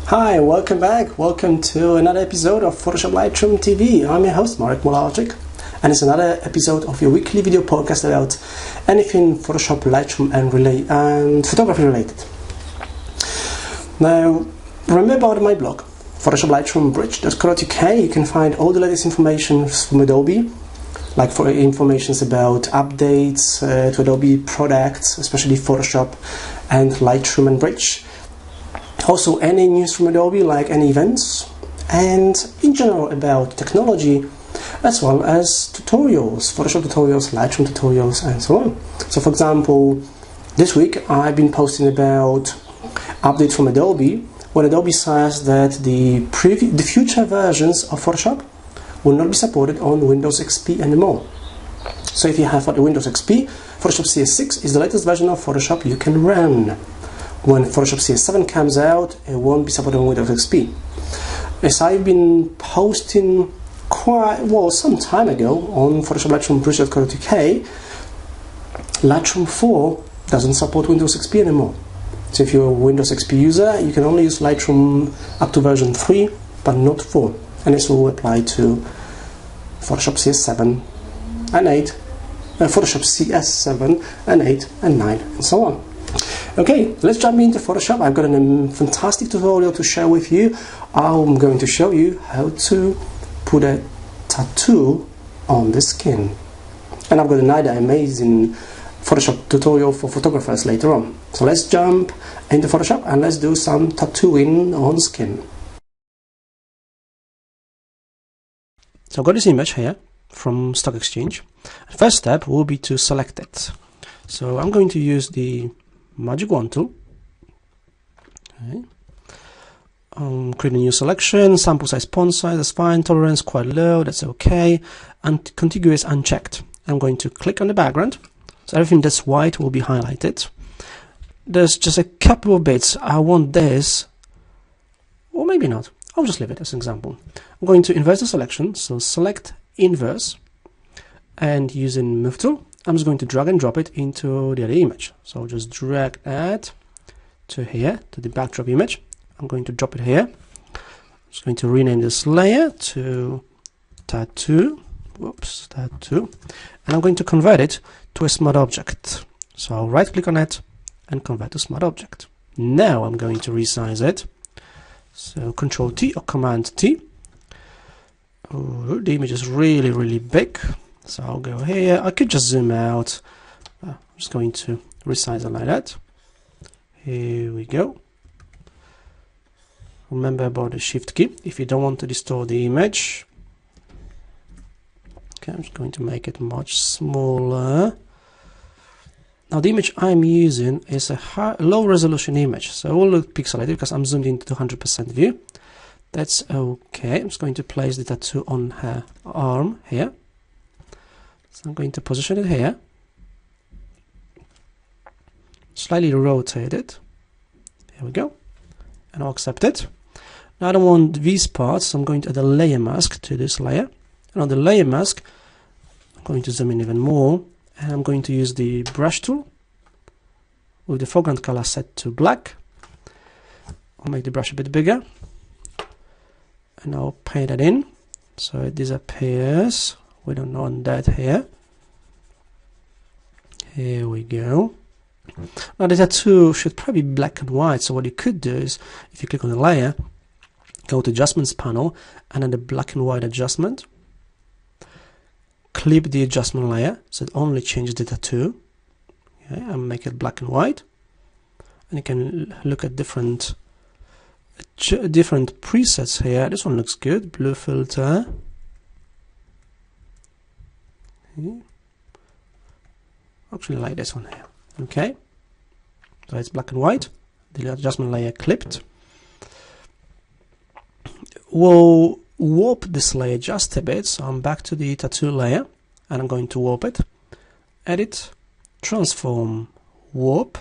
Hi, welcome back. Welcome to another episode of Photoshop Lightroom TV. I'm your host, Marek Mularczyk, and it's another episode of your weekly video podcast about anything Photoshop, Lightroom, and photography related. Now, remember about my blog, PhotoshopLightroomBridge.co.uk. You can find all the latest information from Adobe, like for information about updates to Adobe products, especially Photoshop and Lightroom and Bridge. Also any news from Adobe, like any events, and in general about technology, as well as tutorials, Photoshop tutorials, Lightroom tutorials, and so on. So for example, this week I've been posting about updates from Adobe, when Adobe says that the future versions of Photoshop will not be supported on Windows XP anymore. So if you have Windows XP, Photoshop CS6 is the latest version of Photoshop you can run. When Photoshop CS7 comes out, it won't be supported on Windows XP. As I've been posting some time ago on PhotoshopLightroomBridge.co.uk, Lightroom 4 doesn't support Windows XP anymore. So if you're a Windows XP user, you can only use Lightroom up to version 3, but not 4. And this will apply to Photoshop CS7 and 8, Photoshop CS7 and 8 and 9, and so on. Okay, let's jump into Photoshop. I've got a fantastic tutorial to share with you. I'm going to show you how to put a tattoo on the skin. And I've got another amazing Photoshop tutorial for photographers later on. So let's jump into Photoshop and let's do some tattooing on skin. So I've got this image here from Stock Exchange. First step will be to select it. So I'm going to use the Magic Wand tool. Okay. Create a new selection, sample size, font size, that's fine, tolerance quite low, that's okay, and contiguous unchecked. I'm going to click on the background, so everything that's white will be highlighted. There's just a couple of bits, I want this, or maybe not, I'll just leave it as an example. I'm going to inverse the selection, so select inverse, and using move tool, I'm just going to drag and drop it into the other image. So I'll just drag that to here, to the backdrop image. I'm going to drop it here. I'm just going to rename this layer to tattoo. Whoops, tattoo. And I'm going to convert it to a smart object. So I'll right click on it and convert to smart object. Now I'm going to resize it. So Control T or Command T. Oh, the image is really, really big. So I'll go here, I could just zoom out, I'm just going to resize it like that. Here we go. Remember about the shift key, if you don't want to distort the image. Okay, I'm just going to make it much smaller. Now the image I'm using is a low resolution image, so it will look pixelated because I'm zoomed into 200% view. That's okay, I'm just going to place the tattoo on her arm here. So I'm going to position it here, slightly rotate it, here we go, and I'll accept it. Now I don't want these parts, so I'm going to add a layer mask to this layer, and on the layer mask, I'm going to zoom in even more, and I'm going to use the brush tool, with the foreground color set to black. I'll make the brush a bit bigger, and I'll paint it in, so it disappears. We don't want that here. Here we go. Now the tattoo should probably be black and white, so what you could do is, if you click on the layer, go to Adjustments panel, and then the black and white adjustment. Clip the adjustment layer, so it only changes the tattoo. Okay, and make it black and white. And you can look at different presets here. This one looks good, blue filter. Actually like this one here. Okay, so it's black and white, the adjustment layer clipped. We'll warp this layer just a bit, so I'm back to the tattoo layer and I'm going to warp it. Edit, transform, warp.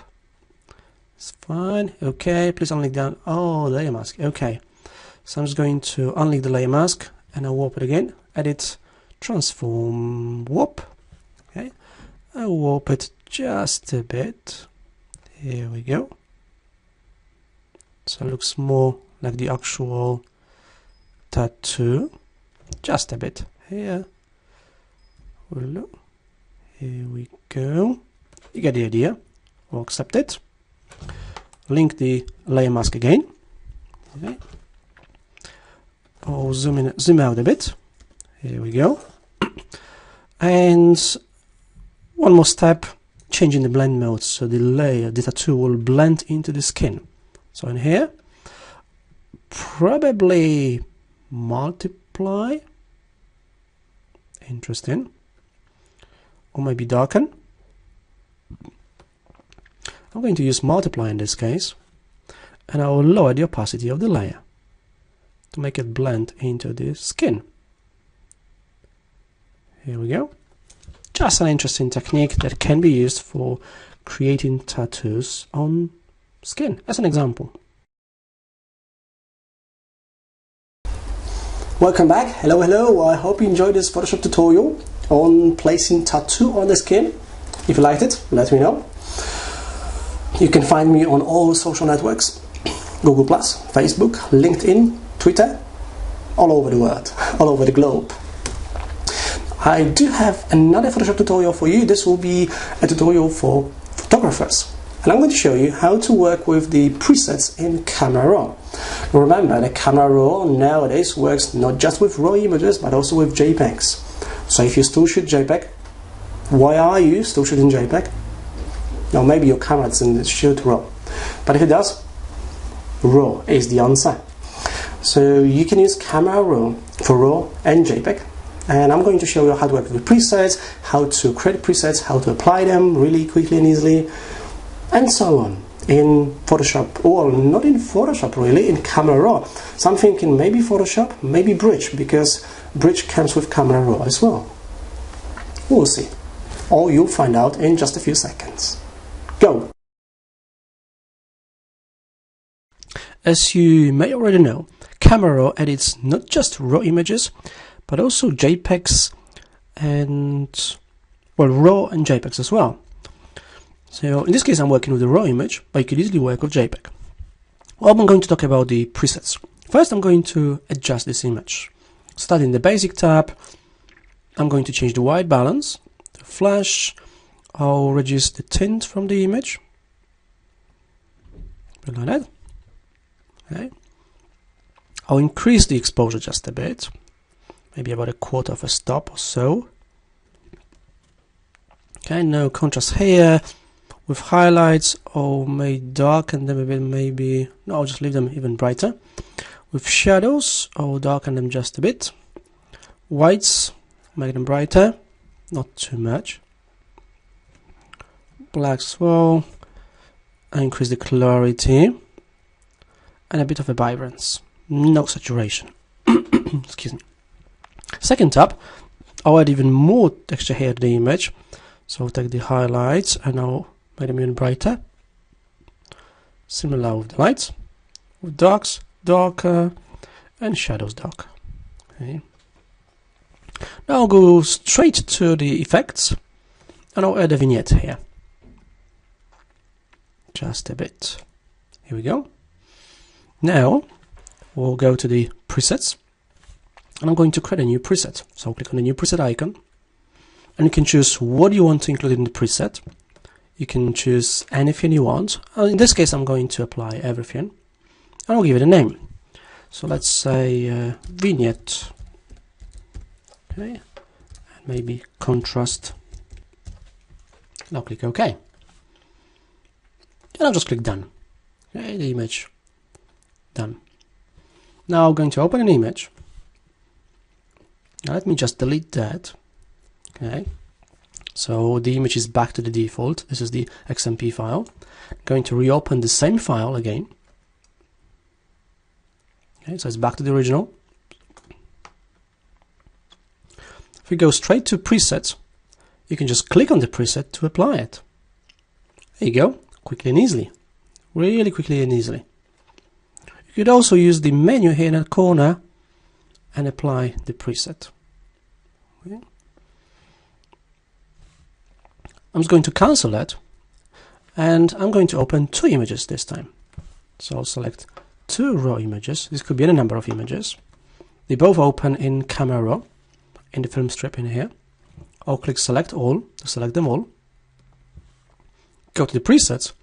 It's fine. Okay, please unlink down. Oh, layer mask. Okay, so I'm just going to unlink the layer mask and I'll warp it again. Edit, transform, warp. Okay, I'll warp it just a bit. Here we go. So it looks more like the actual tattoo, just a bit here. Here we go. You get the idea. We'll accept it. Link the layer mask again. Okay. I'll zoom out a bit. Here we go. And one more step, changing the blend mode so the tattoo will blend into the skin. So in here, probably multiply. Interesting. Or maybe darken. I'm going to use multiply in this case, and I will lower the opacity of the layer to make it blend into the skin. Here we go. Just an interesting technique that can be used for creating tattoos on skin, as an example. Welcome back. Hello, hello. I hope you enjoyed this Photoshop tutorial on placing tattoo on the skin. If you liked it, let me know. You can find me on all social networks, Google+, Facebook, LinkedIn, Twitter, all over the world, all over the globe. I do have another Photoshop tutorial for you. This will be a tutorial for photographers. And I'm going to show you how to work with the presets in Camera Raw. Remember, the Camera Raw nowadays works not just with RAW images, but also with JPEGs. So if you still shoot JPEG, why are you still shooting JPEG? Now maybe your camera doesn't shoot RAW, but if it does, RAW is the answer. So you can use Camera Raw for RAW and JPEG, and I'm going to show you how to work with presets, how to create presets, how to apply them really quickly and easily, and so on in Photoshop, or not in Photoshop really, in Camera Raw. So I'm thinking maybe Photoshop, maybe Bridge, because Bridge comes with Camera Raw as well. We'll see, or you'll find out in just a few seconds. Go! As you may already know, Camera Raw edits not just RAW images, but also JPEGs and, well, RAW and JPEGs as well. So in this case I'm working with a RAW image, but you could easily work with JPEG. Well, I'm going to talk about the presets. First I'm going to adjust this image. Starting the Basic tab, I'm going to change the white balance, the flash. I'll reduce the tint from the image, like that. Okay. I'll increase the exposure just a bit, maybe about 1/4 of a stop or so. Okay, no contrast here. With highlights, I'll may darken them a bit, maybe, no, I'll just leave them even brighter. With shadows, I'll darken them just a bit. Whites, make them brighter, not too much. Blacks as well, and increase the clarity and a bit of a vibrance, no saturation. Excuse me. Second tab, I'll add even more texture here to the image, so I'll take the highlights and I'll make them even brighter. Similar with the lights, with darks darker and shadows darker. Okay. Now I'll go straight to the effects and I'll add a vignette here. Just a bit. Here we go. Now we'll go to the presets and I'm going to create a new preset. So I'll click on the new preset icon and you can choose what you want to include in the preset. You can choose anything you want. In this case I'm going to apply everything and I'll give it a name. So let's say vignette. Okay, and maybe contrast. And I'll click OK. And I'll just click done. Okay, the image done. Now I'm going to open an image. Now let me just delete that. Okay, so the image is back to the default. This is the XMP file. I'm going to reopen the same file again. Okay, so it's back to the original. If we go straight to presets, you can just click on the preset to apply it. There you go. Quickly and easily, really quickly and easily. You could also use the menu here in the corner and apply the preset. Okay. I'm just going to cancel that and I'm going to open two images this time. So I'll select two raw images. This could be any number of images. They both open in Camera Raw, in the film strip in here. I'll click Select All to select them all. Go to the presets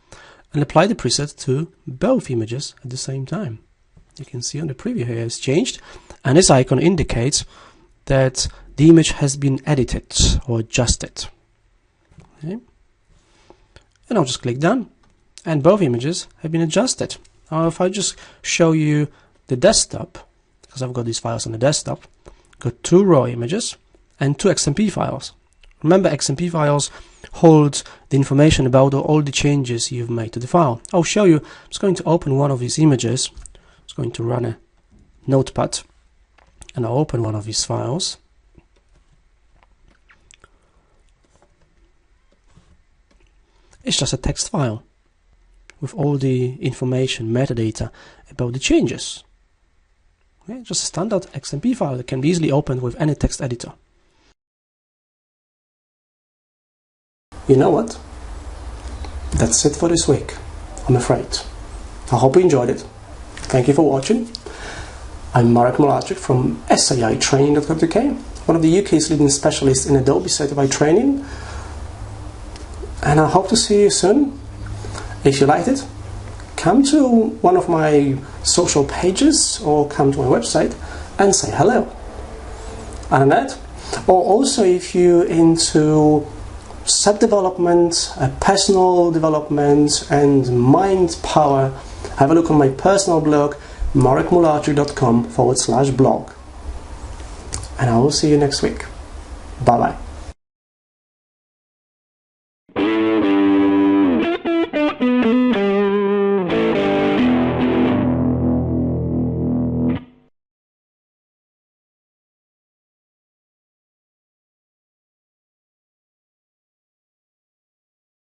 and apply the preset to both images at the same time. You can see on the preview here it's changed, and this icon indicates that the image has been edited or adjusted. Okay. And I'll just click Done, and both images have been adjusted. Now if I just show you the desktop, because I've got these files on the desktop, got two raw images and two XMP files. Remember, XMP files hold the information about all the changes you've made to the file. I'll show you. I'm just going to open one of these images. I'm just going to run a notepad, and I'll open one of these files. It's just a text file with all the information, metadata about the changes. Okay, just a standard XMP file that can be easily opened with any text editor. You know what? That's it for this week, I'm afraid. I hope you enjoyed it. Thank you for watching. I'm Marek Mularczyk from SAItraining.co.uk, one of the UK's leading specialists in Adobe Certified training. And I hope to see you soon. If you liked it, come to one of my social pages or come to my website and say hello. And that, or also if you're into self-development, personal development and mind power, have a look on my personal blog, marekmularczyk.com/blog. And I will see you next week. Bye bye.